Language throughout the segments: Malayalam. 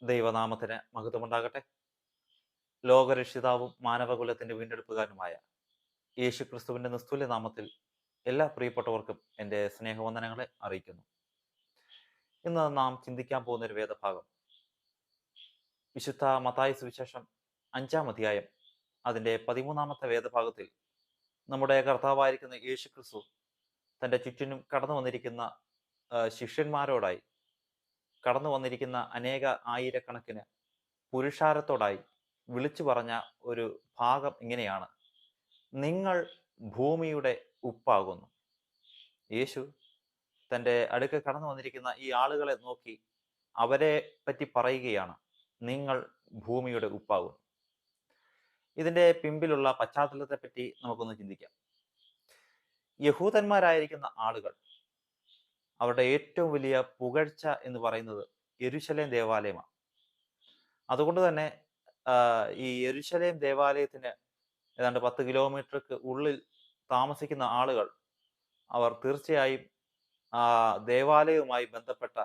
ദൈവനാമത്തിന് മഹത്വമുണ്ടാകട്ടെ. ലോകരക്ഷിതാവും മാനവകുലത്തിന്റെ വീണ്ടെടുപ്പുകാരനുമായ യേശു ക്രിസ്തുവിന്റെ നിസ്തുല്യ നാമത്തിൽ എല്ലാ പ്രിയപ്പെട്ടവർക്കും എൻ്റെ സ്നേഹവന്ദനങ്ങളെ അറിയിക്കുന്നു. ഇന്ന് നാം ചിന്തിക്കാൻ പോകുന്ന ഒരു വേദഭാഗം വിശുദ്ധ മത്തായി സുവിശേഷം 5-ാം അധ്യായം അതിൻ്റെ 13-ാമത്തെ വേദഭാഗത്തിൽ നമ്മുടെ കർത്താവായിരിക്കുന്ന യേശു ക്രിസ്തു തൻ്റെ ചുറ്റിനും കടന്നു വന്നിരിക്കുന്ന ശിഷ്യന്മാരോടായി, കടന്നു വന്നിരിക്കുന്ന അനേക ആയിരക്കണക്കിന് പുരുഷാരത്തോടായി വിളിച്ചു പറഞ്ഞ ഒരു ഭാഗം ഇങ്ങനെയാണ്: നിങ്ങൾ ഭൂമിയുടെ ഉപ്പാകുന്നു. യേശു തൻ്റെ അടുക്കൽ കടന്നു വന്നിരിക്കുന്ന ഈ ആളുകളെ നോക്കി അവരെ പറ്റി പറയുകയാണ്, നിങ്ങൾ ഭൂമിയുടെ ഉപ്പാകുന്നു. ഇതിൻ്റെ പിമ്പിലുള്ള പശ്ചാത്തലത്തെ പറ്റി നമുക്കൊന്ന് ചിന്തിക്കാം. യഹൂദന്മാരായിരിക്കുന്ന ആളുകൾ അവരുടെ ഏറ്റവും വലിയ പുകഴ്ച എന്ന് പറയുന്നത് യെരൂശലേം ദേവാലയമാണ്. അതുകൊണ്ട് തന്നെ ഈ യെരൂശലേം ദേവാലയത്തിന് ഏതാണ്ട് 10 കിലോമീറ്റർക്ക് ഉള്ളിൽ താമസിക്കുന്ന ആളുകൾ അവർ തീർച്ചയായും ദേവാലയവുമായി ബന്ധപ്പെട്ട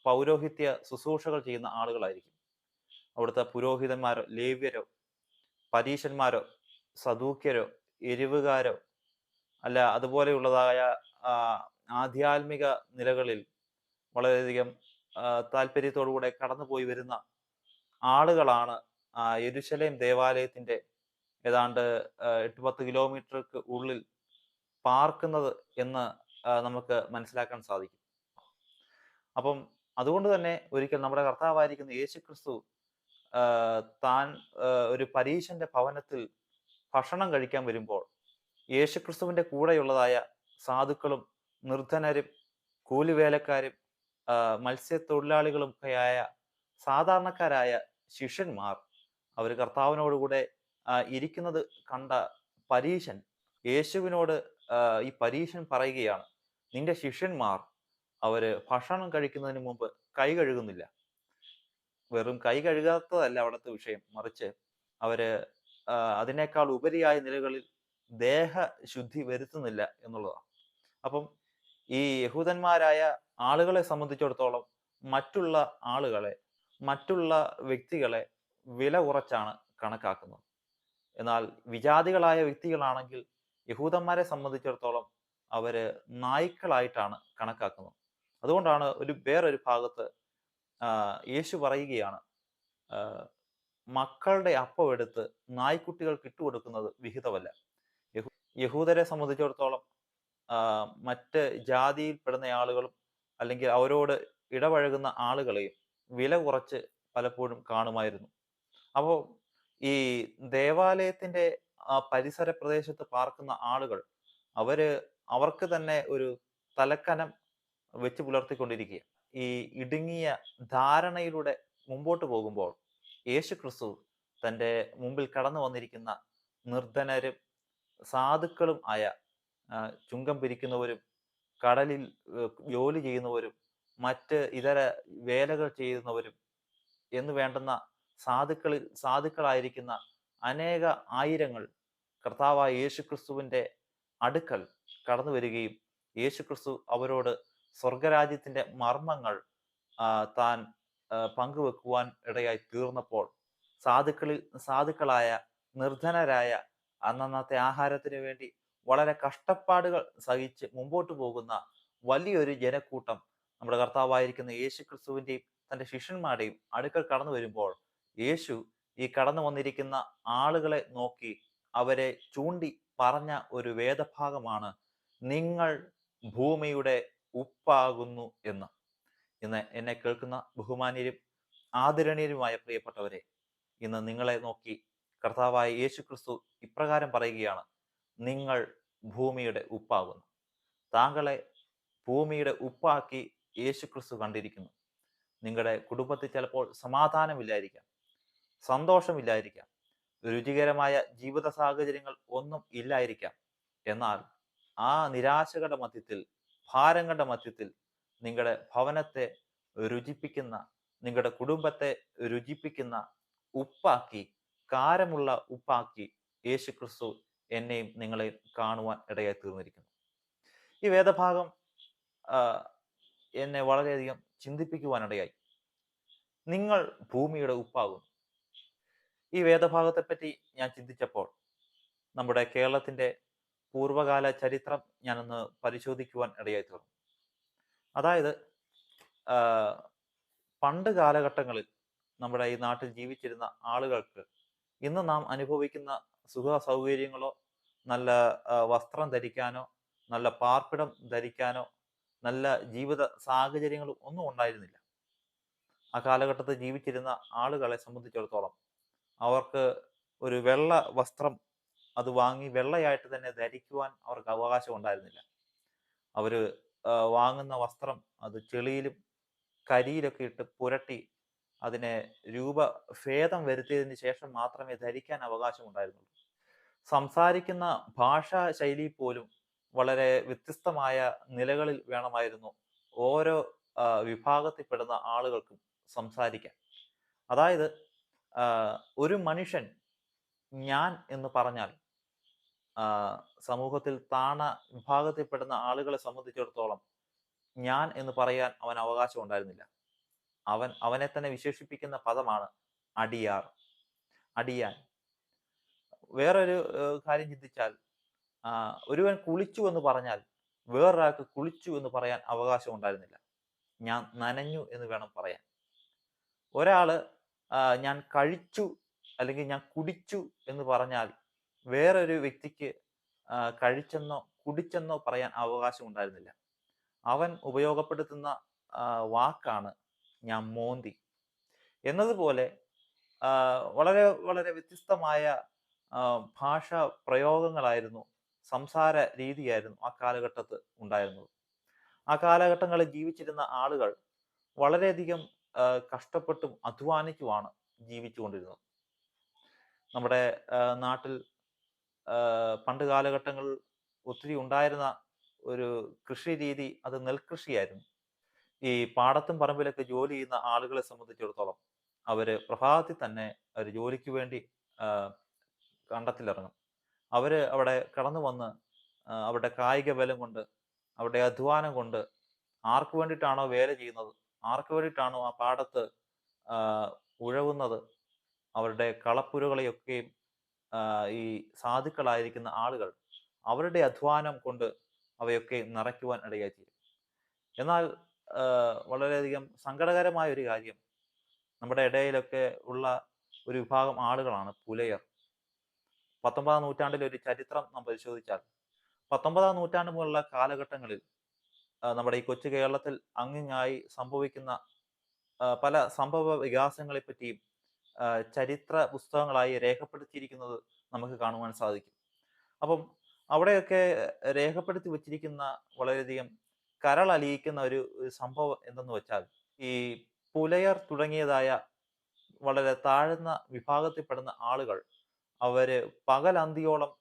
പൗരോഹിത്യ ശുശ്രൂഷകൾ ചെയ്യുന്ന ആളുകളായിരിക്കും. അവിടുത്തെ പുരോഹിതന്മാരോ, ലേവ്യരോ, പരീശന്മാരോ, സദൂക്യരോ, എരിവുകാരോ അല്ല അതുപോലെയുള്ളതായ ആധ്യാത്മിക നിലകളിൽ വളരെയധികം താല്പര്യത്തോടുകൂടെ കടന്നുപോയി വരുന്ന ആളുകളാണ് യെരൂശലേം ദേവാലയത്തിന്റെ ഏതാണ്ട് 8-10 കിലോമീറ്റർക്ക് ഉള്ളിൽ പാർക്കുന്നത് എന്ന് നമുക്ക് മനസ്സിലാക്കാൻ സാധിക്കും. അപ്പം അതുകൊണ്ട് തന്നെ ഒരിക്കൽ നമ്മുടെ കർത്താവായിരിക്കുന്ന യേശു ക്രിസ്തു താൻ ഒരു പരീശന്റെ ഭവനത്തിൽ ഭക്ഷണം കഴിക്കാൻ വരുമ്പോൾ യേശു ക്രിസ്തുവിന്റെ കൂടെയുള്ളതായ സാധുക്കളും നിർധനരും കൂലിവേലക്കാരും മത്സ്യത്തൊഴിലാളികളും ഒക്കെയായ സാധാരണക്കാരായ ശിഷ്യന്മാർ അവർ കർത്താവിനോടുകൂടെ ഇരിക്കുന്നത് കണ്ട പരീശൻ യേശുവിനോട് ഈ പരീശൻ പറയുകയാണ്, നിന്റെ ശിഷ്യന്മാർ അവര് ഭക്ഷണം കഴിക്കുന്നതിന് മുമ്പ് കൈ കഴുകുന്നില്ല. വെറും കൈ കഴുകാത്തതല്ല അവിടുത്തെ വിഷയം, മറിച്ച് അവര് അതിനേക്കാൾ ഉപരിയായ നിലകളിൽ ദേഹശുദ്ധി വരുത്തുന്നില്ല എന്നുള്ളതാണ്. അപ്പം ഈ യഹൂദന്മാരായ ആളുകളെ സംബന്ധിച്ചിടത്തോളം മറ്റുള്ള ആളുകളെ, മറ്റുള്ള വ്യക്തികളെ വില കുറച്ചാണ് കണക്കാക്കുന്നത്. എന്നാൽ വിജാതികളായ വ്യക്തികളാണെങ്കിൽ യഹൂദന്മാരെ സംബന്ധിച്ചിടത്തോളം അവര് നായ്ക്കളായിട്ടാണ് കണക്കാക്കുന്നത്. അതുകൊണ്ടാണ് വേറൊരു ഭാഗത്ത് യേശു പറയുകയാണ്, മക്കളുടെ അപ്പം എടുത്ത് നായ്ക്കുട്ടികൾക്ക് ഇട്ടുകൊടുക്കുന്നത് വിഹിതമല്ല. യഹൂദരെ സംബന്ധിച്ചിടത്തോളം മറ്റ് ജാതിയിൽപ്പെടുന്ന ആളുകളും അല്ലെങ്കിൽ അവരോട് ഇടപഴകുന്ന ആളുകളെയും വില കുറച്ച് പലപ്പോഴും കാണുമായിരുന്നു. അപ്പോൾ ഈ ദേവാലയത്തിന്റെ പരിസര പ്രദേശത്ത് പാർക്കുന്ന ആളുകൾ അവർക്ക് തന്നെ ഒരു തലക്കനം വെച്ച് പുലർത്തിക്കൊണ്ടിരിക്കുക. ഈ ഇടുങ്ങിയ ധാരണയിലൂടെ മുമ്പോട്ട് പോകുമ്പോൾ യേശു ക്രിസ്തു തൻ്റെ മുമ്പിൽ കടന്നു വന്നിരിക്കുന്ന നിർധനരും സാധുക്കളും ആയ ചുങ്കം പിരിക്കുന്നവരും കടലിൽ ജോലി ചെയ്യുന്നവരും മറ്റ് ഇതര വേലകൾ ചെയ്യുന്നവരും എന്ന് വേണ്ടുന്ന സാധുക്കളായിരിക്കുന്ന അനേക ആയിരങ്ങൾ കർത്താവായ യേശു ക്രിസ്തുവിൻ്റെ അടുക്കൽ കടന്നു വരികയും യേശു ക്രിസ്തു അവരോട് സ്വർഗരാജ്യത്തിന്റെ മർമ്മങ്ങൾ താൻ പങ്കുവെക്കുവാൻ ഇടയായി തീർന്നപ്പോൾ സാധുക്കളായ നിർധനരായ അന്നന്നത്തെ ആഹാരത്തിന് വേണ്ടി വളരെ കഷ്ടപ്പാടുകൾ സഹിച്ച് മുമ്പോട്ട് പോകുന്ന വലിയൊരു ജനക്കൂട്ടം നമ്മുടെ കർത്താവായിരിക്കുന്ന യേശു ക്രിസ്തുവിൻ്റെയും തൻ്റെ ശിഷ്യന്മാരുടെയും അടുക്കൽ കടന്നു വരുമ്പോൾ യേശു ഈ കടന്നു വന്നിരിക്കുന്ന ആളുകളെ നോക്കി അവരെ ചൂണ്ടി പറഞ്ഞ ഒരു വേദഭാഗമാണ്, നിങ്ങൾ ഭൂമിയുടെ ഉപ്പാകുന്നു എന്ന്. ഇന്ന് എന്നെ കേൾക്കുന്ന ബഹുമാന്യരും ആദരണീയരുമായ പ്രിയപ്പെട്ടവരെ, ഇന്ന് നിങ്ങളെ നോക്കി കർത്താവായ യേശു ക്രിസ്തു ഇപ്രകാരം പറയുകയാണ്, നിങ്ങൾ ഭൂമിയുടെ ഉപ്പാകുന്നു. താങ്കളെ ഭൂമിയുടെ ഉപ്പാക്കി യേശു ക്രിസ്തു കണ്ടിരിക്കുന്നു. നിങ്ങളുടെ കുടുംബത്തിൽ ചിലപ്പോൾ സമാധാനമില്ലായിരിക്കാം, സന്തോഷമില്ലായിരിക്കാം, രുചികരമായ ജീവിത സാഹചര്യങ്ങൾ ഒന്നും ഇല്ലായിരിക്കാം. എന്നാൽ ആ നിരാശകളുടെ മധ്യത്തിൽ, ഭാരങ്ങളുടെ മധ്യത്തിൽ നിങ്ങളുടെ ഭവനത്തെ രുചിപ്പിക്കുന്ന, നിങ്ങളുടെ കുടുംബത്തെ രുചിപ്പിക്കുന്ന ഉപ്പാക്കി, കാരമുള്ള ഉപ്പാക്കി യേശു ക്രിസ്തു എന്നെയും നിങ്ങളെയും കാണുവാൻ ഇടയായി തീർന്നിരിക്കുന്നു. ഈ വേദഭാഗം എന്നെ വളരെയധികം ചിന്തിപ്പിക്കുവാനിടയായി. നിങ്ങൾ ഭൂമിയുടെ ഉപ്പാകുന്നു. ഈ വേദഭാഗത്തെപ്പറ്റി ഞാൻ ചിന്തിച്ചപ്പോൾ നമ്മുടെ കേരളത്തിന്റെ പൂർവകാല ചരിത്രം ഞാനൊന്ന് പരിശോധിക്കുവാൻ ഇടയായി തീർന്നു. അതായത് പണ്ട് കാലഘട്ടങ്ങളിൽ നമ്മുടെ ഈ നാട്ടിൽ ജീവിച്ചിരുന്ന ആളുകൾക്ക് ഇന്ന് നാം അനുഭവിക്കുന്ന സുഖ സൗകര്യങ്ങളോ നല്ല വസ്ത്രം ധരിക്കാനോ നല്ല പാർപ്പിടം ധരിക്കാനോ നല്ല ജീവിത സാഹചര്യങ്ങളും ഒന്നും ഉണ്ടായിരുന്നില്ല. ആ കാലഘട്ടത്തിൽ ജീവിച്ചിരുന്ന ആളുകളെ സംബന്ധിച്ചിടത്തോളം അവർക്ക് ഒരു വെള്ള വസ്ത്രം അത് വാങ്ങി വെള്ളയായിട്ട് തന്നെ ധരിക്കുവാൻ അവർക്ക് അവകാശം ഉണ്ടായിരുന്നില്ല. അവര് വാങ്ങുന്ന വസ്ത്രം അത് ചെളിയിലും കരിയിലൊക്കെ ഇട്ട് പുരട്ടി അതിനെ രൂപഭേദം വരുത്തിയതിന് ശേഷം മാത്രമേ ധരിക്കാൻ അവകാശമുണ്ടായിരുന്നുള്ളൂ. സംസാരിക്കുന്ന ഭാഷാ ശൈലി പോലും വളരെ വ്യത്യസ്തമായ നിലകളിൽ വേണമായിരുന്നു ഓരോ വിഭാഗത്തിൽപ്പെടുന്ന ആളുകൾക്കും സംസാരിക്കാൻ. അതായത് ഒരു മനുഷ്യൻ ഞാൻ എന്ന് പറഞ്ഞാൽ സമൂഹത്തിൽ താണ വിഭാഗത്തിൽപ്പെടുന്ന ആളുകളെ സംബന്ധിച്ചിടത്തോളം ഞാൻ എന്ന് പറയാൻ അവൻ അവകാശം ഉണ്ടായിരുന്നില്ല. അവനെ തന്നെ വിശേഷിപ്പിക്കുന്ന പദമാണ് അടിയാർ, അടിയാൻ. വേറൊരു കാര്യം ചിന്തിച്ചാൽ ഒരുവൻ കുളിച്ചു എന്ന് പറഞ്ഞാൽ വേറൊരാൾക്ക് കുളിച്ചു എന്ന് പറയാൻ അവകാശം ഉണ്ടായിരുന്നില്ല. ഞാൻ നനഞ്ഞു എന്ന് വേണം പറയാൻ. ഒരാള് ഞാൻ കഴിച്ചു അല്ലെങ്കിൽ ഞാൻ കുടിച്ചു എന്ന് പറഞ്ഞാൽ വേറൊരു വ്യക്തിക്ക് കഴിച്ചെന്നോ കുടിച്ചെന്നോ പറയാൻ അവകാശം ഉണ്ടായിരുന്നില്ല. അവൻ ഉപയോഗപ്പെടുത്തുന്ന വാക്കാണ് ഞാൻ മോന്തി. എന്നതുപോലെ വളരെ വളരെ വ്യത്യസ്തമായ ഭാഷാ പ്രയോഗങ്ങളായിരുന്നു, സംസാര രീതിയായിരുന്നു ആ കാലഘട്ടത്ത് ഉണ്ടായിരുന്നത്. ആ കാലഘട്ടങ്ങളിൽ ജീവിച്ചിരുന്ന ആളുകൾ വളരെയധികം കഷ്ടപ്പെട്ടും അധ്വാനിച്ചുമാണ് ജീവിച്ചുകൊണ്ടിരുന്നത്. നമ്മുടെ നാട്ടിൽ പണ്ട് കാലഘട്ടങ്ങളിൽ ഒത്തിരി ഉണ്ടായിരുന്ന ഒരു കൃഷി രീതി അത് നെൽകൃഷിയായിരുന്നു. ഈ പാടത്തും പറമ്പിലൊക്കെ ജോലി ചെയ്യുന്ന ആളുകളെ സംബന്ധിച്ചിടത്തോളം അവര് പ്രഭാതത്തിൽ തന്നെ അവർ ജോലിക്ക് വേണ്ടി കണ്ടത്തിലിറങ്ങും. അവര് അവിടെ കടന്നു വന്ന് അവരുടെ കായിക ബലം കൊണ്ട് അവരുടെ അധ്വാനം കൊണ്ട് ആർക്ക് വേണ്ടിയിട്ടാണോ വേല ചെയ്യുന്നത്, ആർക്ക് വേണ്ടിയിട്ടാണോ ആ പാടത്ത് ഉഴവുന്നത്, അവരുടെ കളപ്പുരകളെയൊക്കെയും ഈ സാധുക്കളായിരിക്കുന്ന ആളുകൾ അവരുടെ അധ്വാനം കൊണ്ട് അവയൊക്കെ നിറയ്ക്കുവാൻ ഇടയായിത്തീരും. എന്നാൽ വളരെയധികം സങ്കടകരമായ ഒരു കാര്യം, നമ്മുടെ ഇടയിലൊക്കെ ഉള്ള ഒരു വിഭാഗം ആളുകളാണ് പുലയർ. 19-ാം നൂറ്റാണ്ടിലെ ഒരു ചരിത്രം നാം പരിശോധിച്ചാൽ 19-ാം നൂറ്റാണ്ട് മുതലുള്ള കാലഘട്ടങ്ങളിൽ നമ്മുടെ ഈ കൊച്ചു കേരളത്തിൽ അങ്ങിങ്ങായി സംഭവിക്കുന്ന പല സംഭവ വികാസങ്ങളെ പറ്റിയും ചരിത്ര പുസ്തകങ്ങളായി രേഖപ്പെടുത്തിയിരിക്കുന്നത് നമുക്ക് കാണുവാൻ സാധിക്കും. അപ്പം അവിടെയൊക്കെ രേഖപ്പെടുത്തി വച്ചിരിക്കുന്ന വളരെയധികം കരളലിയിക്കുന്ന ഒരു സംഭവം എന്തെന്ന് വെച്ചാൽ, ഈ പുലയർ തുടങ്ങിയതായ വളരെ താഴ്ന്ന വിഭാഗത്തിൽപ്പെടുന്ന ആളുകൾ അവര് പകലന്തിയോളം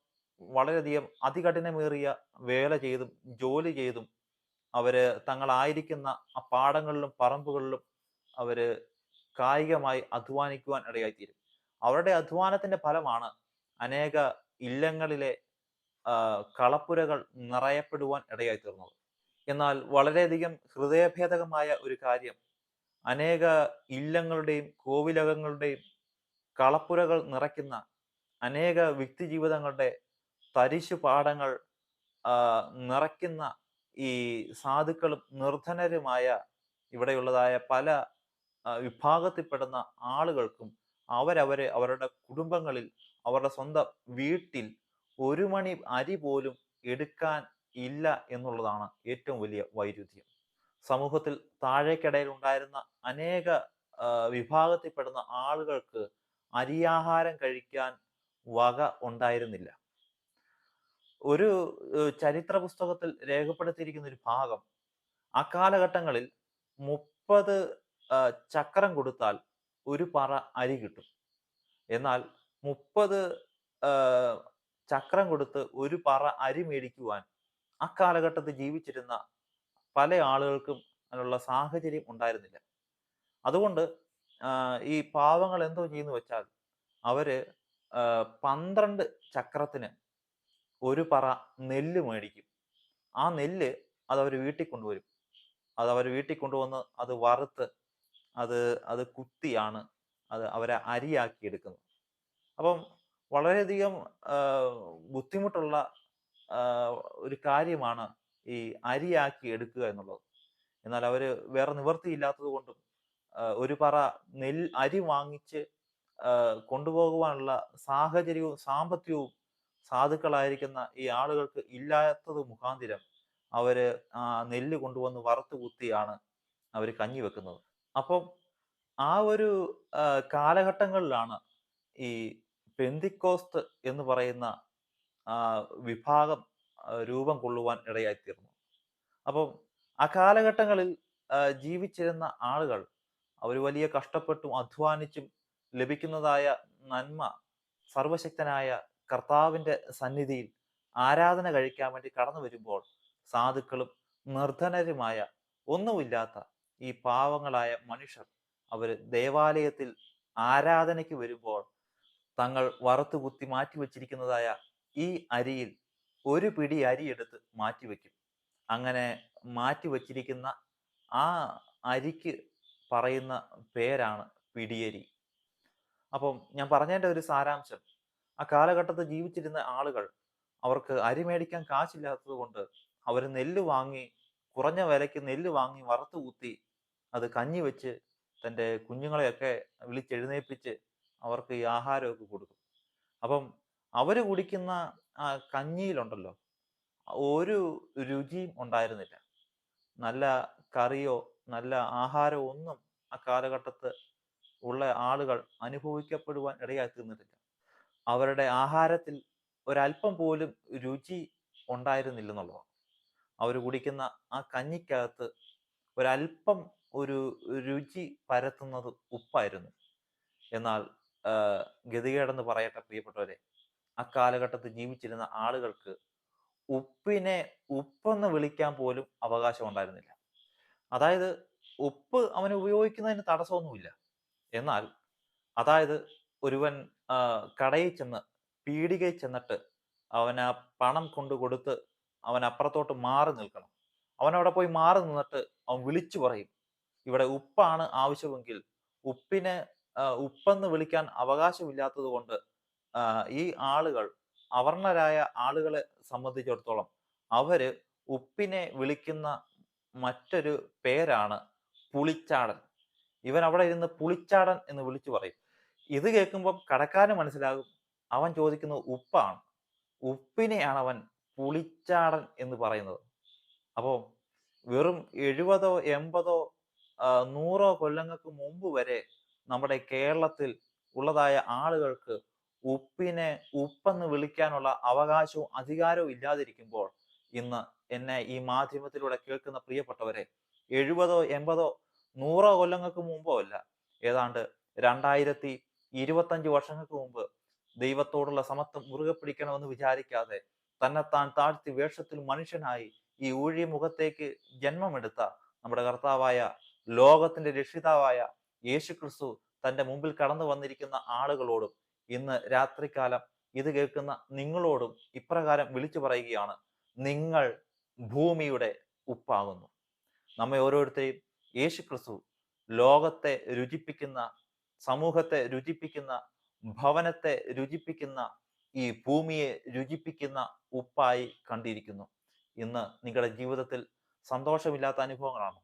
വളരെയധികം അതികഠിനമേറിയ വേല ചെയ്തും ജോലി ചെയ്തും അവര് തങ്ങളായിരിക്കുന്ന ആ പാടങ്ങളിലും പറമ്പുകളിലും അവര് കായികമായി അധ്വാനിക്കുവാൻ ഇടയായിത്തീരും. അവരുടെ അധ്വാനത്തിന്റെ ഫലമാണ് അനേക ഇല്ലങ്ങളിലെ കളപ്പുരകൾ നിറയപ്പെടുവാൻ ഇടയായിത്തീർന്നത്. എന്നാൽ വളരെയധികം ഹൃദയഭേദകമായ ഒരു കാര്യം, അനേക ഇല്ലങ്ങളുടെയും കോവിലകങ്ങളുടെയും കളപ്പുരകൾ നിറയ്ക്കുന്ന അനേക വ്യക്തിജീവിതങ്ങളുടെ തരിശു പാടങ്ങൾ നിറയ്ക്കുന്ന ഈ സാധുക്കളും നിർധനരുമായ ഇവിടെയുള്ളതായ പല വിഭാഗത്തിൽപ്പെടുന്ന ആളുകൾക്കും അവരുടെ കുടുംബങ്ങളിൽ അവരുടെ സ്വന്തം വീട്ടിൽ ഒരു മണി അരി പോലും എടുക്കാൻ ഇല്ല എന്നുള്ളതാണ് ഏറ്റവും വലിയ വൈരുദ്ധ്യം. സമൂഹത്തിൽ താഴേക്കിടയിൽ ഉണ്ടായിരുന്ന അനേക വിഭാഗത്തിൽപ്പെടുന്ന ആളുകൾക്ക് അരിയാഹാരം കഴിക്കാൻ വക ഉണ്ടായിരുന്നില്ല. ഒരു ചരിത്ര പുസ്തകത്തിൽ രേഖപ്പെടുത്തിയിരിക്കുന്ന ഒരു ഭാഗം, അക്കാലഘട്ടങ്ങളിൽ 30 ചക്രം കൊടുത്താൽ ഒരു പറ അരി കിട്ടും. എന്നാൽ 30 ചക്രം കൊടുത്ത് ഒരു പറ അരി മേടിക്കുവാൻ അക്കാലഘട്ടത്തിൽ ജീവിച്ചിരുന്ന പല ആളുകൾക്കും അതിനുള്ള സാഹചര്യം ഉണ്ടായിരുന്നില്ല. അതുകൊണ്ട് ഈ പാവങ്ങൾ എന്തോ ചെയ്യുന്നു വെച്ചാൽ അവര് 12 ചക്രത്തിന് ഒരു പറ നെല്ല് മേടിക്കും. ആ നെല്ല് അതവർ വീട്ടിൽ കൊണ്ടുവരും. അതവർ വീട്ടിൽ കൊണ്ടുവന്ന് അത് വറുത്ത് അത് അത് കുത്തിയാണ് അവരെ അരിയാക്കി എടുക്കുന്നത്. അപ്പം വളരെയധികം ബുദ്ധിമുട്ടുള്ള ഒരു കാര്യമാണ് ഈ അരിയാക്കി എടുക്കുക എന്നുള്ളത്. എന്നാൽ അവര് വേറെ നിവൃത്തിയില്ലാത്തത് കൊണ്ടും ഒരു പറ അരി വാങ്ങിച്ച് കൊണ്ടുപോകുവാനുള്ള സാഹചര്യവും സാമ്പത്തികവും സാധുക്കളായിരിക്കുന്ന ഈ ആളുകൾക്ക് ഇല്ലാത്തത് മുഖാന്തിരം അവര് ആ നെല്ല് കൊണ്ടുവന്ന് വറുത്ത് കുത്തിയാണ് അവര് കഞ്ഞി വെക്കുന്നത്. അപ്പം ആ ഒരു കാലഘട്ടങ്ങളിലാണ് ഈ പെന്തിക്കോസ്ത് എന്ന് പറയുന്ന വിഭാഗം രൂപം കൊള്ളുവാൻ ഇടയായിത്തീർന്നു. അപ്പം ആ കാലഘട്ടങ്ങളിൽ ജീവിച്ചിരുന്ന ആളുകൾ അവർ വലിയ കഷ്ടപ്പെട്ടും അധ്വാനിച്ചും ലഭിക്കുന്നതായ നന്മ സർവശക്തനായ കർത്താവിന്റെ സന്നിധിയിൽ ആരാധന കഴിക്കാൻ വേണ്ടി കടന്നു വരുമ്പോൾ സാധുക്കളും നിർധനരുമായ ഒന്നുമില്ലാത്ത ഈ പാവങ്ങളായ മനുഷ്യർ അവർ ദേവാലയത്തിൽ ആരാധനയ്ക്ക് വരുമ്പോൾ തങ്ങൾ വറുത്തു കുത്തി മാറ്റിവെച്ചിരിക്കുന്നതായ ഈ അരിയിൽ ഒരു പിടി അരി എടുത്ത് മാറ്റിവെക്കും. അങ്ങനെ മാറ്റിവെച്ചിരിക്കുന്ന ആ അരിക്ക് പറയുന്ന പേരാണ് പിടിയരി. അപ്പം ഞാൻ പറഞ്ഞതിന്റെ ഒരു സാരാംശം, ആ കാലഘട്ടത്തിൽ ജീവിച്ചിരുന്ന ആളുകൾ അവർക്ക് അരി മേടിക്കാൻ കാശില്ലാത്തത് കൊണ്ട് അവർ നെല്ല് വാങ്ങി, കുറഞ്ഞ വിലയ്ക്ക് നെല്ല് വാങ്ങി വറുത്ത് കുത്തി അത് കഞ്ഞി വെച്ച് തൻ്റെ കുഞ്ഞുങ്ങളെയൊക്കെ വിളിച്ചെഴുന്നേൽപ്പിച്ച് അവർക്ക് ഈ ആഹാരമൊക്കെ കൊടുക്കും. അപ്പം അവര് കുടിക്കുന്ന ആ കഞ്ഞിയിലുണ്ടല്ലോ ഒരു രുചിയും ഉണ്ടായിരുന്നില്ല. നല്ല കറിയോ നല്ല ആഹാരമോ ഒന്നും ആ കാലഘട്ടത്ത് ഉള്ള ആളുകൾ അനുഭവിക്കപ്പെടുവാൻ ഇടയായി തീർന്നിട്ടില്ല. അവരുടെ ആഹാരത്തിൽ ഒരല്പം പോലും രുചി ഉണ്ടായിരുന്നില്ലെന്നുള്ളതാണ്. അവർ കുടിക്കുന്ന ആ കഞ്ഞിക്കകത്ത് ഒരല്പം ഒരു രുചി പരത്തുന്നത് ഉപ്പായിരുന്നു. എന്നാൽ ഗതികേടെന്ന് പറയട്ടെ പ്രിയപ്പെട്ടവരെ, അക്കാലഘട്ടത്തിൽ ജീവിച്ചിരുന്ന ആളുകൾക്ക് ഉപ്പിനെ ഉപ്പെന്ന് വിളിക്കാൻ പോലും അവകാശം ഉണ്ടായിരുന്നില്ല. അതായത് ഉപ്പ് അവന് ഉപയോഗിക്കുന്നതിന് തടസ്സമൊന്നുമില്ല. എന്നാൽ അതായത് ഒരുവൻ കടയിൽ ചെന്ന് പീടികയിൽ ചെന്നിട്ട് അവന് ആ പണം കൊണ്ട് കൊടുത്ത് അവൻ അപ്പുറത്തോട്ട് മാറി നിൽക്കണം. അവൻ അവിടെ പോയി മാറി നിന്നിട്ട് അവൻ വിളിച്ചു പറയും, ഇവിടെ ഉപ്പാണ് ആവശ്യമെങ്കിൽ ഉപ്പിനെ ഉപ്പെന്ന് വിളിക്കാൻ അവകാശമില്ലാത്തത് കൊണ്ട് ഈ ആളുകൾ അവർണരായ ആളുകളെ സംബന്ധിച്ചിടത്തോളം അവര് ഉപ്പിനെ വിളിക്കുന്ന മറ്റൊരു പേരാണ് പുളിച്ചാടൻ. ഇവൻ അവിടെ ഇരുന്ന് പുളിച്ചാടൻ എന്ന് വിളിച്ചു പറയും. ഇത് കേൾക്കുമ്പം കടക്കാരന് മനസ്സിലാകും അവൻ ചോദിക്കുന്നത് ഉപ്പാണ്. ഉപ്പിനെയാണ് അവൻ പുളിച്ചാടൻ എന്ന് പറയുന്നത്. അപ്പോ വെറും 70ഓ 80ഓ 100ഓ കൊല്ലങ്ങൾക്ക് മുമ്പ് വരെ നമ്മുടെ കേരളത്തിൽ ഉള്ളതായ ആളുകൾക്ക് ഉപ്പിനെ ഉപ്പെന്ന് വിളിക്കാനുള്ള അവകാശവും അധികാരവും ഇല്ലാതിരിക്കുമ്പോൾ ഇന്ന് എന്നെ ഈ മാധ്യമത്തിലൂടെ കേൾക്കുന്ന പ്രിയപ്പെട്ടവരെ 70ഓ 80ഓ 100ഓ കൊല്ലങ്ങൾക്ക് മുമ്പോ അല്ല, ഏതാണ്ട് 2025 വർഷങ്ങൾക്ക് മുമ്പ് ദൈവത്തോടുള്ള സമത്വം മുറുകെ പിടിക്കണമെന്ന് വിചാരിക്കാതെ തന്നെത്താൻ താഴ്ത്തി വേഷത്തിൽ മനുഷ്യനായി ഈ ഊഴിയമുഖത്തേക്ക് ജന്മമെടുത്ത നമ്മുടെ കർത്താവായ ലോകത്തിന്റെ രക്ഷിതാവായ യേശുക്രിസ്തു തന്റെ മുമ്പിൽ കടന്നു വന്നിരിക്കുന്ന ആളുകളോടും ഇന്ന് രാത്രികാലം ഇത് കേൾക്കുന്ന നിങ്ങളോടും ഇപ്രകാരം വിളിച്ചു പറയുകയാണ്, നിങ്ങൾ ഭൂമിയുടെ ഉപ്പാകുന്നു. നമ്മെ ഓരോരുത്തരെയും യേശുക്രിസ്തു ലോകത്തെ രുചിപ്പിക്കുന്ന, സമൂഹത്തെ രുചിപ്പിക്കുന്ന, ഭവനത്തെ രുചിപ്പിക്കുന്ന, ഈ ഭൂമിയെ രുചിപ്പിക്കുന്ന ഉപ്പായി കണ്ടിരിക്കുന്നു. ഇന്ന് നിങ്ങളുടെ ജീവിതത്തിൽ സന്തോഷമില്ലാത്ത അനുഭവങ്ങളാണോ?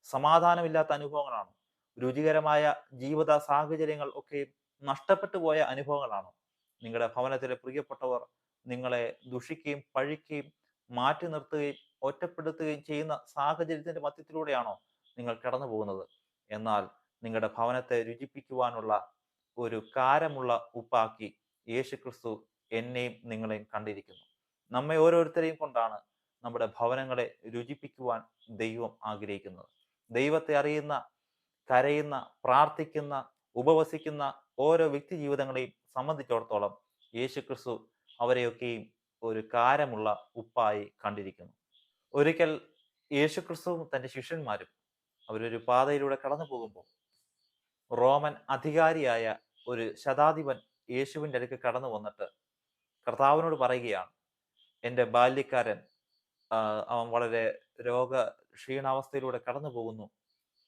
സമാധാനമില്ലാത്ത അനുഭവങ്ങളാണോ? രുചികരമായ ജീവിത സാഹചര്യങ്ങൾ ഒക്കെ നഷ്ടപ്പെട്ടു പോയ അനുഭവങ്ങളാണോ? നിങ്ങളുടെ ഭവനത്തിലെ പ്രിയപ്പെട്ടവർ നിങ്ങളെ ദുഷിക്കുകയും പഴിക്കുകയും മാറ്റി നിർത്തുകയും ഒറ്റപ്പെടുത്തുകയും ചെയ്യുന്ന സാഹചര്യത്തിന്റെ മധ്യത്തിലൂടെയാണോ നിങ്ങൾ കടന്നു പോകുന്നത്? എന്നാൽ നിങ്ങളുടെ ഭവനത്തെ രുചിപ്പിക്കുവാനുള്ള ഒരു കാരമുള്ള ഉപ്പാക്കി യേശുക്രിസ്തു എന്നെയും നിങ്ങളെയും കണ്ടിരിക്കുന്നു. നമ്മെ ഓരോരുത്തരെയും കൊണ്ടാണ് നമ്മുടെ ഭവനങ്ങളെ രുചിപ്പിക്കുവാൻ ദൈവം ആഗ്രഹിക്കുന്നത്. ദൈവത്തെ അറിയുന്ന, കരയുന്ന, പ്രാർത്ഥിക്കുന്ന, ഉപവസിക്കുന്ന ഓരോ വ്യക്തി ജീവിതങ്ങളെയും സംബന്ധിച്ചിടത്തോളം യേശുക്രിസ്തു അവരെയൊക്കെയും ഒരു കാരമുള്ള ഉപ്പായി കണ്ടിരിക്കുന്നു. ഒരിക്കൽ യേശുക്രിസ്തുവും തന്റെ ശിഷ്യന്മാരും അവരൊരു പാതയിലൂടെ കടന്നു പോകുമ്പോൾ റോമൻ അധികാരിയായ ഒരു ശതാധിപൻ യേശുവിൻ്റെ അടുക്ക് കടന്നു വന്നിട്ട് കർത്താവിനോട് പറയുകയാണ്, എൻ്റെ ബാല്യക്കാരൻ അവൻ വളരെ ക്ഷീണാവസ്ഥയിലൂടെ കടന്നു പോകുന്നു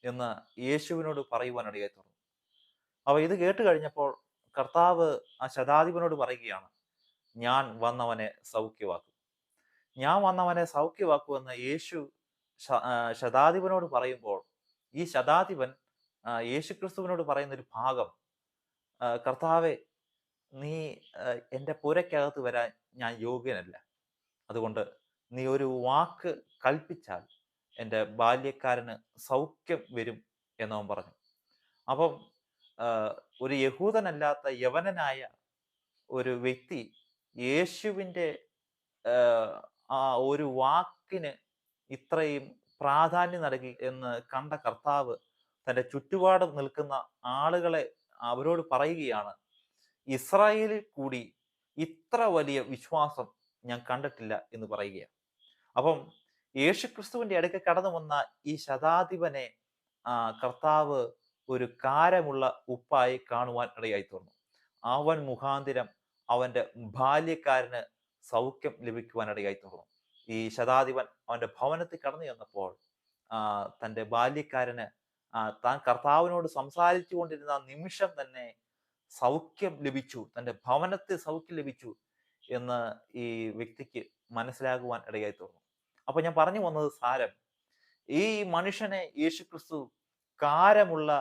എന്ന് യേശുവിനോട് പറയുവാനിടയായി തീർന്നു. അപ്പൊ ഇത് കേട്ട് കഴിഞ്ഞപ്പോൾ കർത്താവ് ആ ശതാധിപനോട് പറയുകയാണ്, ഞാൻ വന്നവനെ സൗഖ്യമാക്കും. ഞാൻ വന്നവനെ സൗഖ്യമാക്കുമെന്ന് യേശു ശതാധിപനോട് പറയുമ്പോൾ, ഈ ശതാധിപൻ യേശുക്രിസ്തുവിനോട് പറയുന്ന ഒരു ഭാഗം, കർത്താവെ, നീ എൻ്റെ പുരയ്ക്കകത്ത് വരാൻ ഞാൻ യോഗ്യനല്ല. അതുകൊണ്ട് നീ ഒരു വാക്ക് കൽപ്പിച്ചാൽ എൻ്റെ ബാല്യക്കാരന് സൗഖ്യം വരും എന്നവൻ പറഞ്ഞു. അപ്പം ഒരു യഹൂദനല്ലാത്ത യവനനായ ഒരു വ്യക്തി യേശുവിൻ്റെ ആ ഒരു വാക്കിന് ഇത്രയും പ്രാധാന്യം നൽകി എന്ന് കണ്ട കർത്താവ് തൻ്റെ ചുറ്റുപാടും നിൽക്കുന്ന ആളുകളെ അവരോട് പറയുകയാണ്, ഇസ്രായേലിൽ കൂടി ഇത്ര വലിയ വിശ്വാസം ഞാൻ കണ്ടിട്ടില്ല എന്ന് പറയുകയാണ്. അപ്പം യേശുക്രിസ്തുവിന്റെ അടുക്കൽ കടന്നു വന്ന ഈ ശതാധിപനെ കർത്താവ് ഒരു കാരമുള്ള ഉപ്പായി കാണുവാൻ ഇടയായി തീർന്നു. അവൻ മുഖാന്തിരം അവന്റെ ബാല്യക്കാരന് സൗഖ്യം ലഭിക്കുവാൻ ഇടയായി തീർന്നു. ഈ ശതാധിപൻ അവന്റെ ഭവനത്തിൽ കടന്നു ചെന്നപ്പോൾ തൻ്റെ ബാല്യക്കാരന് താൻ കർത്താവിനോട് സംസാരിച്ചു കൊണ്ടിരുന്ന നിമിഷം തന്നെ സൗഖ്യം ലഭിച്ചു, തൻ്റെ ഭവനത്തിൽ സൗഖ്യം ലഭിച്ചു എന്ന് ഈ വ്യക്തിക്ക് മനസ്സിലാകുവാൻ ഇടയായി തീർന്നു. അപ്പൊ ഞാൻ പറഞ്ഞു വന്നത് സാരം, ഈ മനുഷ്യനെ യേശുക്രിസ്തു കാരമുള്ള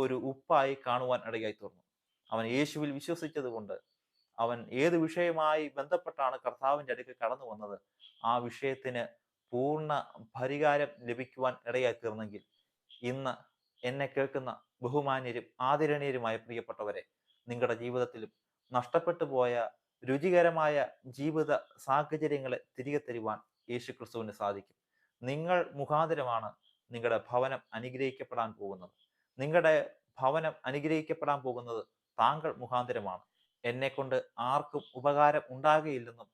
ഒരു ഉപ്പായി കാണുവാൻ ഇടയായി തീർന്നു. അവൻ യേശുവിൽ വിശ്വസിച്ചത് കൊണ്ട് അവൻ ഏത് വിഷയവുമായി ബന്ധപ്പെട്ടാണ് കർത്താവിൻ്റെ അടുക്കൽ കടന്നു വന്നത്, ആ വിഷയത്തിന് പൂർണ്ണ പരിഹാരം ലഭിക്കുവാൻ ഇടയായി തീർന്നെങ്കിൽ ഇന്ന് എന്നെ കേൾക്കുന്ന ബഹുമാന്യരും ആദരണീയരുമായ പ്രിയപ്പെട്ടവരെ, നിങ്ങളുടെ ജീവിതത്തിലും നഷ്ടപ്പെട്ടു പോയ രുചികരമായ ജീവിത സാഹചര്യങ്ങളെ തിരികെ തരുവാൻ യേശുക്രിസ്തുവിന് സാധിക്കും. നിങ്ങൾ മുഖാന്തരമാണ് നിങ്ങളുടെ ഭവനം അനുഗ്രഹിക്കപ്പെടാൻ പോകുന്നത്. നിങ്ങളുടെ ഭവനം അനുഗ്രഹിക്കപ്പെടാൻ പോകുന്നത് താങ്കൾ മുഖാന്തരമാണ്. എന്നെ കൊണ്ട് ആർക്കും ഉപകാരം ഉണ്ടാകുകയില്ലെന്നും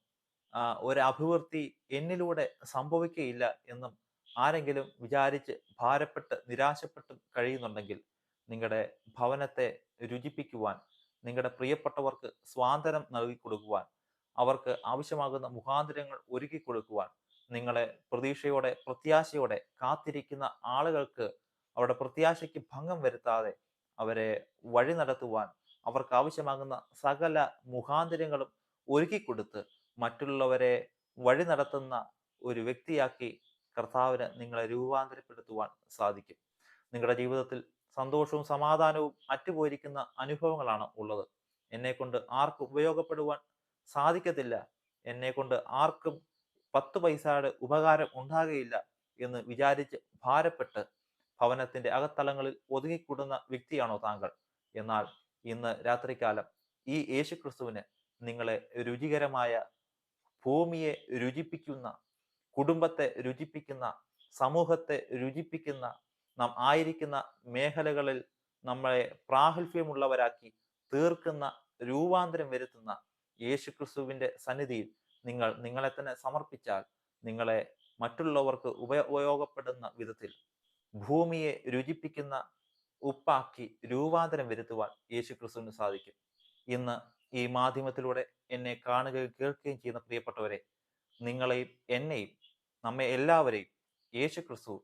ഒരു അഭിവൃദ്ധി എന്നിലൂടെ സംഭവിക്കുകയില്ല എന്നും ആരെങ്കിലും വിചാരിച്ച് ഭാരപ്പെട്ട് നിരാശപ്പെട്ടും കഴിയുന്നുണ്ടെങ്കിൽ, നിങ്ങളുടെ ഭവനത്തെ രുചിപ്പിക്കുവാൻ, നിങ്ങളുടെ പ്രിയപ്പെട്ടവർക്ക് സ്വാതന്ത്ര്യം നൽകി കൊടുക്കുവാൻ, അവർക്ക് ആവശ്യമാകുന്ന മുഖാന്തരങ്ങൾ ഒരുക്കി കൊടുക്കുവാൻ, നിങ്ങളെ പ്രതീക്ഷയോടെ പ്രത്യാശയോടെ കാത്തിരിക്കുന്ന ആളുകൾക്ക് അവരുടെ പ്രത്യാശയ്ക്ക് ഭംഗം വരുത്താതെ അവരെ വഴി നടത്തുവാൻ, അവർക്ക് ആവശ്യമാകുന്ന സകല മുഖാന്തരങ്ങളും ഒരുക്കി കൊടുത്ത് മറ്റുള്ളവരെ വഴി നടത്തുന്ന ഒരു വ്യക്തിയാക്കി കർത്താവിന് നിങ്ങളെ രൂപാന്തരപ്പെടുത്തുവാൻ സാധിക്കും. നിങ്ങളുടെ ജീവിതത്തിൽ സന്തോഷവും സമാധാനവും അറ്റുപോയിരിക്കുന്ന അനുഭവങ്ങളാണ് ഉള്ളത്. എന്നെക്കൊണ്ട് ആർക്കും ഉപയോഗപ്പെടുവാൻ സാധിക്കത്തില്ല, എന്നെക്കൊണ്ട് ആർക്കും 10 പൈസയുടെ ഉപകാരം ഉണ്ടാകുകയില്ല എന്ന് വിചാരിച്ച് ഭാരപ്പെട്ട് ഭവനത്തിന്റെ അകത്തളങ്ങളിൽ ഒതുങ്ങിക്കൂടുന്ന വ്യക്തിയാണോ താങ്കൾ? എന്നാൽ ഇന്ന് രാത്രികാലം ഈ യേശുക്രിസ്തുവിന് നിങ്ങളെ രുചികരമായ, ഭൂമിയെ രുചിപ്പിക്കുന്ന, കുടുംബത്തെ രുചിപ്പിക്കുന്ന, സമൂഹത്തെ രുചിപ്പിക്കുന്ന, നാം ആയിരിക്കുന്ന മേഖലകളിൽ നമ്മളെ പ്രാഗൽഭ്യമുള്ളവരാക്കി തീർക്കുന്ന, രൂപാന്തരം വരുത്തുന്ന യേശുക്രിസ്തുവിന്റെ സന്നിധിയിൽ നിങ്ങളെ തന്നെ സമർപ്പിച്ചാൽ, നിങ്ങളെ മറ്റുള്ളവർക്ക് ഉപയോഗപ്പെടുന്ന വിധത്തിൽ ഭൂമിയെ രുചിപ്പിക്കുന്ന ഉപ്പാക്കി രൂപാന്തരം വരുത്തുവാൻ യേശുക്രിസ്തുവിന് സാധിക്കും. ഇന്ന് ഈ മാധ്യമത്തിലൂടെ എന്നെ കാണുകയും കേൾക്കുകയും ചെയ്യുന്ന പ്രിയപ്പെട്ടവരെ, നിങ്ങളെയും എന്നെയും നമ്മെ എല്ലാവരെയും യേശുക്രിസ്തു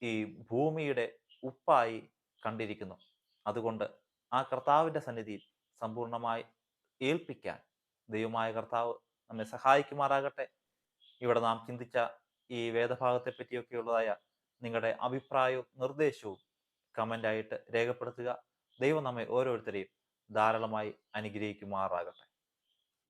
ഈ ഭൂമിയുടെ ഉപ്പായി കണ്ടിരിക്കുന്നു. അതുകൊണ്ട് ആ കർത്താവിൻ്റെ സന്നിധിയിൽ സമ്പൂർണമായി ഏൽപ്പിക്കാൻ ദൈവമായ കർത്താവ് നമ്മെ സഹായിക്കുമാറാകട്ടെ. ഇവിടെ നാം ചിന്തിച്ച ഈ വേദഭാഗത്തെ പറ്റിയൊക്കെയുള്ളതായ നിങ്ങളുടെ അഭിപ്രായവും നിർദ്ദേശവും കമൻ്റായിട്ട് രേഖപ്പെടുത്തുക. ദൈവം നമ്മെ ഓരോരുത്തരെയും ധാരാളമായി അനുഗ്രഹിക്കുമാറാകട്ടെ.